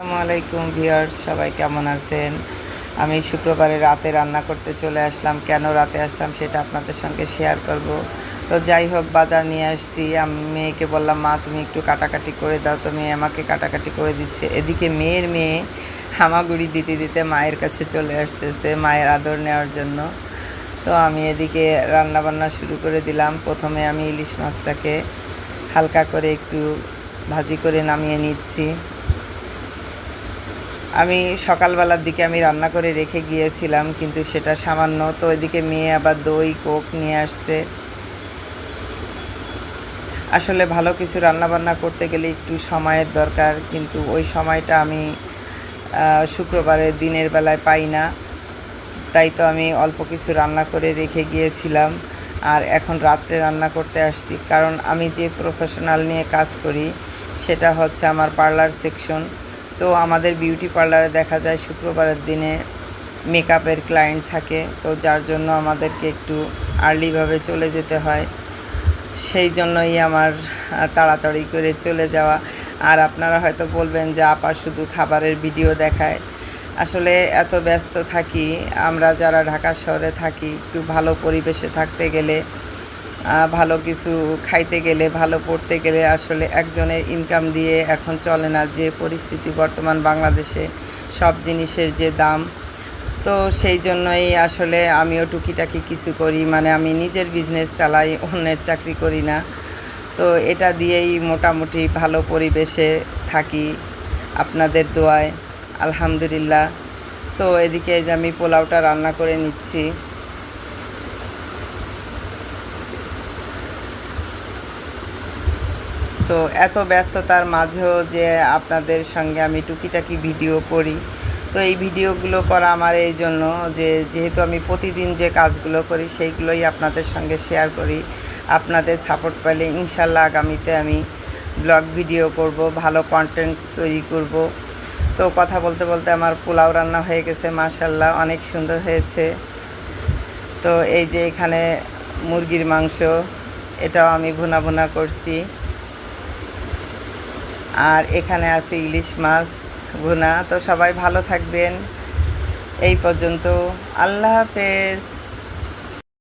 আসসালামু আলাইকুম ভিউয়ার্স, সবাই কেমন আছেন? আমি শুক্রবারে রাতে রান্না করতে চলে আসলাম। কেন রাতে আসলাম সেটা আপনাদের সঙ্গে শেয়ার করব। তো যাই হোক, বাজার নিয়ে আসছি। আমি মেয়েকে বললাম, মা তুমি একটু কাটাকাটি করে দাও। তো মেয়ে আমাকে কাটাকাটি করে দিচ্ছে। এদিকে মেয়ের মেয়ে হামাগুড়ি দিতে দিতে মায়ের কাছে চলে আসতেছে মায়ের আদর নেওয়ার জন্য। তো আমি এদিকে রান্না বান্না শুরু করে দিলাম। প্রথমে আমি ইলিশ মাছটাকে হালকা করে একটু ভাজি করে নামিয়ে নিচ্ছি। আমি সকালবেলার দিকে আমি রান্না করে রেখে গিয়েছিলাম, কিন্তু সেটা সামান্য। তো এদিকে মেয়ে আবার দই কোক নিয়ে আসছে। আসলে ভালো কিছু রান্নাবান্না করতে গেলে একটু সময়ের দরকার, কিন্তু ওই সময়টা আমি শুক্রবারের দিনের বেলায় পাই না। তাই তো আমি অল্প কিছু রান্না করে রেখে গিয়েছিলাম, আর এখন রাত্রে রান্না করতে আসছি। কারণ আমি যে প্রফেশনাল নিয়ে কাজ করি সেটা হচ্ছে আমার পার্লার সেকশন। তো আমাদের বিউটি পার্লারে দেখা যায় শুক্রবারের দিনে মেকআপের ক্লায়েন্ট থাকে, তো যার জন্য আমাদেরকে একটু আর্লিভাবে চলে যেতে হয়। সেই জন্যই আমার তাড়াতাড়ি করে চলে যাওয়া। আর আপনারা হয়তো বলবেন যে আপা শুধু খাবারের ভিডিও দেখায়। আসলে এত ব্যস্ত থাকি আমরা যারা ঢাকা শহরে থাকি, একটু ভালো পরিবেশে থাকতে গেলে, ভালো কিছু খাইতে গেলে, ভালো পড়তে গেলে আসলে একজনের ইনকাম দিয়ে এখন চলে না। যে পরিস্থিতি বর্তমান বাংলাদেশে, সব জিনিসের যে দাম, তো সেই জন্যই আসলে আমিও টুকিটাকি কিছু করি। মানে আমি নিজের বিজনেস চালাই, অন্যের চাকরি করি না। তো এটা দিয়েই মোটামুটি ভালো পরিবেশে থাকি আপনাদের দোয়ায়, আলহামদুলিল্লাহ। তো এদিকে এই যে আমি পোলাওটা রান্না করে নিচ্ছি। তো এত ব্যস্ততার মাঝেও যে আপনাদের সঙ্গে আমি টুকিটাকি ভিডিও করি, তো এই ভিডিওগুলো করা আমার এই জন্য যে যেহেতু আমি প্রতিদিন যে কাজগুলো করি সেইগুলোই আপনাদের সঙ্গে শেয়ার করি। আপনাদের সাপোর্ট পেলে ইনশাল্লাহ আগামীতে আমি ব্লগ ভিডিও করব, ভালো কন্টেন্ট তৈরি করব। তো কথা বলতে বলতে আমার পোলাও রান্না হয়ে গেছে, মাশাল্লাহ অনেক সুন্দর হয়েছে। তো এই যে এখানে মুরগির মাংস, এটাও আমি ভুনা ভুনা করছি। আর এখানে আছে ইলিশ মাছ ভুনা। তো সবাই ভালো থাকবেন। এই পর্যন্ত, আল্লাহ হাফেজ।